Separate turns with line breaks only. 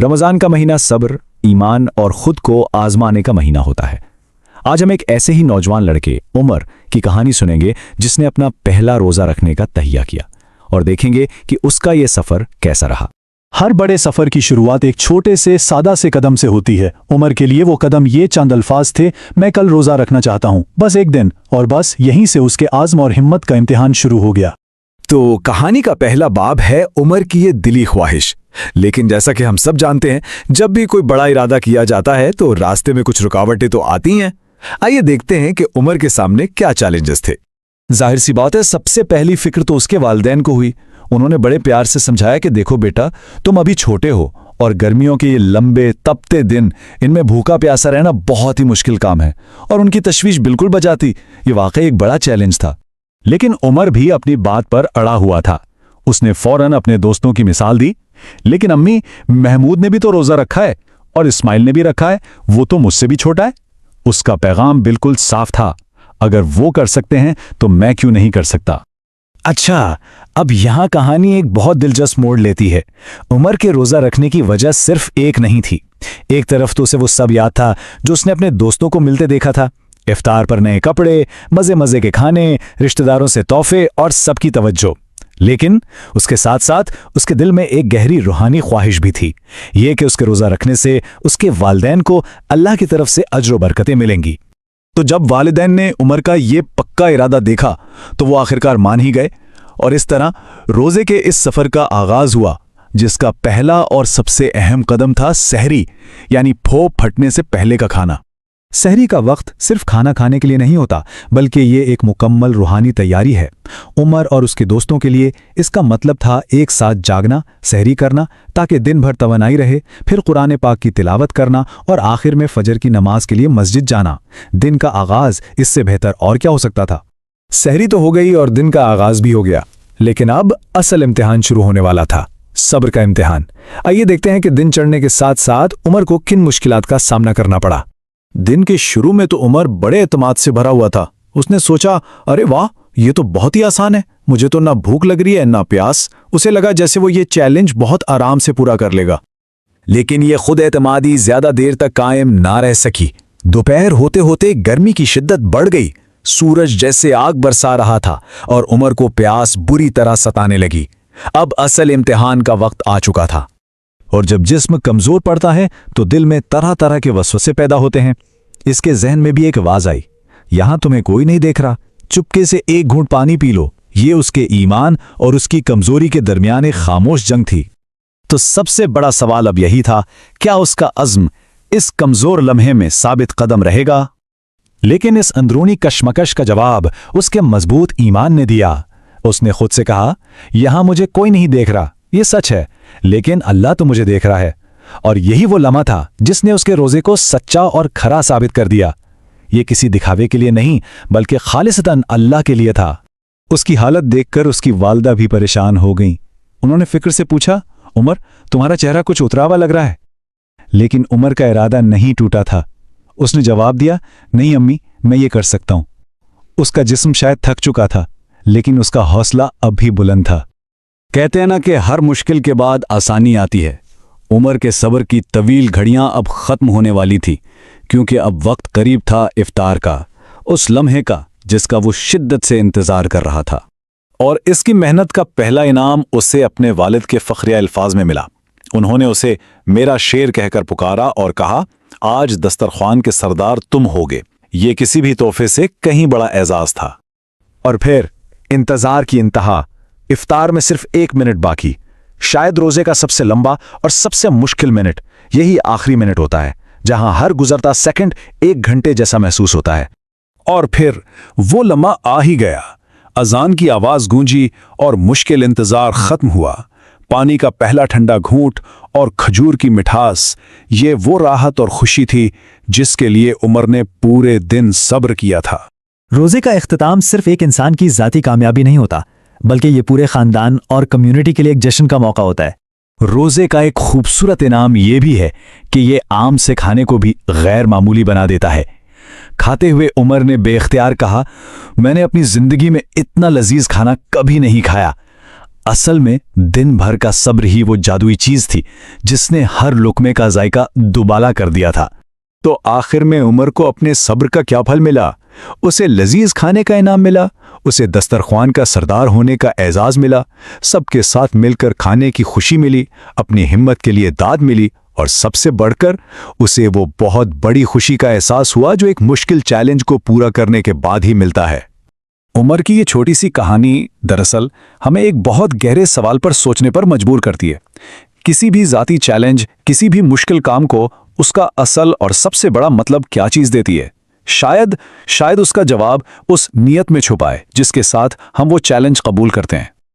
रमज़ान का महीना सब्र, ईमान और खुद को आजमाने का महीना होता है। आज हम एक ऐसे ही नौजवान लड़के उमर की कहानी सुनेंगे जिसने अपना पहला रोज़ा रखने का तहिया किया और देखेंगे कि उसका ये सफ़र कैसा रहा।
हर बड़े सफर की शुरुआत एक छोटे से सादा से कदम से होती है। उमर के लिए वो कदम ये चंद अल्फाज थे, मैं कल रोजा रखना चाहता हूँ, बस एक दिन। और बस यहीं से उसके आज़म और हिम्मत का इम्तिहान शुरू हो गया।
तो कहानी का पहला बाब है उमर की ये दिली ख्वाहिश। लेकिन जैसा कि हम सब जानते हैं, जब भी कोई बड़ा इरादा किया जाता है तो रास्ते में कुछ रुकावटें तो आती हैं। आइए देखते हैं कि उमर के सामने क्या चैलेंजेस थे।
जाहिर सी बात है, सबसे पहली फिक्र तो उसके वालिदैन को हुई। उन्होंने बड़े प्यार से समझाया कि देखो बेटा, तुम अभी छोटे हो और गर्मियों के ये लंबे तपते दिन, इनमें भूखा प्यासा रहना बहुत ही मुश्किल काम है। और उनकी तशवीश बिल्कुल बजाती, ये वाकई एक बड़ा चैलेंज था।
लेकिन उमर भी अपनी बात पर अड़ा हुआ था। उसने फौरन अपने दोस्तों की मिसाल दी, लेकिन अम्मी, महमूद ने भी तो रोजा रखा है और इस्माइल ने भी रखा है, वो तो मुझसे भी छोटा है। उसका पैगाम बिल्कुल साफ था, अगर वो कर सकते हैं तो मैं क्यों नहीं कर सकता।
अच्छा, अब यहाँ कहानी एक बहुत दिलचस्प मोड़ लेती है। उमर के रोज़ा रखने की वजह सिर्फ एक नहीं थी। एक तरफ तो उसे वो सब याद था जो उसने अपने दोस्तों को मिलते देखा था, इफ्तार पर नए कपड़े, मज़े मज़े के खाने, रिश्तेदारों से तोहफे और सबकी तवज्जो। लेकिन उसके साथ साथ उसके दिल में एक गहरी रूहानी ख्वाहिश भी थी, ये कि उसके रोज़ा रखने से उसके वालिदैन को अल्लाह की तरफ से अज्र व बरकतें मिलेंगी।
तो जब वालिदैन ने उमर का ये पक्का इरादा देखा तो वो आखिरकार मान ही गए, और इस तरह रोजे के इस सफ़र का आगाज़ हुआ, जिसका पहला और सबसे अहम कदम था सहरी, यानी फोप फटने से पहले का खाना।
सहरी का वक्त सिर्फ खाना खाने के लिए नहीं होता, बल्कि ये एक मुकम्मल रूहानी तैयारी है। उमर और उसके दोस्तों के लिए इसका मतलब था एक साथ जागना, सहरी करना, ताकि दिन भर तवानाई रहे, फिर कुरान पाक की तिलावत करना और आखिर में फजर की नमाज के लिए मस्जिद जाना। दिन का आगाज़ इससे बेहतर और क्या हो सकता था।
सहरी तो हो गई और दिन का आगाज़ भी हो गया, लेकिन अब असल इम्तिहान शुरू होने वाला था, सब्र का इम्तिहान। आइए देखते हैं कि दिन चढ़ने के साथ साथ उमर को किन मुश्किलात का सामना करना पड़ा।
दिन के शुरू में तो उमर बड़े एतमाद से भरा हुआ था। उसने सोचा, अरे वाह, ये तो बहुत ही आसान है, मुझे तो ना भूख लग रही है ना प्यास। उसे लगा जैसे वो ये चैलेंज बहुत आराम से पूरा कर लेगा।
लेकिन ये खुद एतमादी ज्यादा देर तक कायम ना रह सकी। दोपहर होते होते गर्मी की शिद्दत बढ़ गई, सूरज जैसे आग बरसा रहा था और उमर को प्यास बुरी तरह सताने लगी। अब असल इम्तिहान का वक्त आ चुका था।
और जब जिस्म कमजोर पड़ता है तो दिल में तरह तरह के वसवसे पैदा होते हैं। इसके जहन में भी एक आवाज आई, यहां तुम्हें कोई नहीं देख रहा, चुपके से एक घूंट पानी पी लो। ये उसके ईमान और उसकी कमजोरी के दरमियान एक खामोश जंग थी। तो सबसे बड़ा सवाल अब यही था, क्या उसका अज़्म इस कमजोर लम्हे में साबित कदम रहेगा। लेकिन इस अंदरूनी कशमकश का जवाब उसके मजबूत ईमान ने दिया। उसने खुद से कहा, यहां मुझे कोई नहीं देख रहा, ये सच है, लेकिन अल्लाह तो मुझे देख रहा है। और यही वो लम्हा था जिसने उसके रोजे को सच्चा और खरा साबित कर दिया। ये किसी दिखावे के लिए नहीं, बल्कि खालिसतन अल्लाह के लिए था। उसकी हालत देखकर उसकी वालदा भी परेशान हो गईं। उन्होंने फिक्र से पूछा, उमर, तुम्हारा चेहरा कुछ उतरा हुआ लग रहा है। लेकिन उमर का इरादा नहीं टूटा था। उसने जवाब दिया, नहीं अम्मी, मैं ये कर सकता हूं। उसका जिस्म शायद थक चुका था, लेकिन उसका हौसला अब भी बुलंद था। कहते हैं ना कि हर मुश्किल के बाद आसानी आती है। उमर के सब्र की तवील घड़ियां अब खत्म होने वाली थी, क्योंकि अब वक्त करीब था इफ्तार का, उस लम्हे का जिसका वो शिद्दत से इंतजार कर रहा था। और इसकी मेहनत का पहला इनाम उसे अपने वालिद के फखरिया अल्फाज में मिला। उन्होंने उसे मेरा शेर कहकर पुकारा और कहा, आज दस्तरख्वान के सरदार तुम होगे। ये किसी भी तोहफे से कहीं बड़ा एजाज था। और फिर इंतजार की इंतहा, इफ्तार में सिर्फ 1 मिनट बाकी। शायद रोजे का सबसे लंबा और सबसे मुश्किल मिनट यही आखिरी मिनट होता है, जहां हर गुजरता सेकंड 1 घंटे जैसा महसूस होता है। और फिर वो लम्हा आ ही गया। अजान की आवाज गूंजी और मुश्किल इंतजार खत्म हुआ। पानी का पहला ठंडा घूंट और खजूर की मिठास, ये वो राहत और खुशी थी जिसके लिए उमर ने पूरे दिन सब्र किया था।
रोजे का इख्तिताम सिर्फ एक इंसान की ज़ाती कामयाबी नहीं होता, बल्कि ये पूरे खानदान और कम्युनिटी के लिए एक जश्न का मौका होता है।
रोजे का एक खूबसूरत इनाम ये भी है कि ये आम से खाने को भी गैर मामूली बना देता है। खाते हुए उमर ने बेख्तियार कहा, मैंने अपनी जिंदगी में इतना लजीज खाना कभी नहीं खाया।
असल में दिन भर का सब्र ही वो जादुई चीज थी जिसने हर लुकमे का जायका दुबाला कर दिया था।
तो आखिर में उमर को अपने सब्र का क्या फल मिला? उसे लजीज खाने का इनाम मिला, उसे दस्तरख्वान का सरदार होने का एजाज मिला, सबके साथ मिलकर खाने की खुशी मिली, अपनी हिम्मत के लिए दाद मिली, और सबसे बढ़कर उसे वो बहुत बड़ी खुशी का एहसास हुआ जो एक मुश्किल चैलेंज को पूरा करने के बाद ही मिलता है।
उमर की ये छोटी सी कहानी दरअसल हमें एक बहुत गहरे सवाल पर सोचने पर मजबूर करती है। किसी भी जाती चैलेंज, किसी भी मुश्किल काम को उसका असल और सबसे बड़ा मतलब क्या चीज देती है? शायद उसका जवाब उस नियत में छुपा है जिसके साथ हम वो चैलेंज कबूल करते हैं।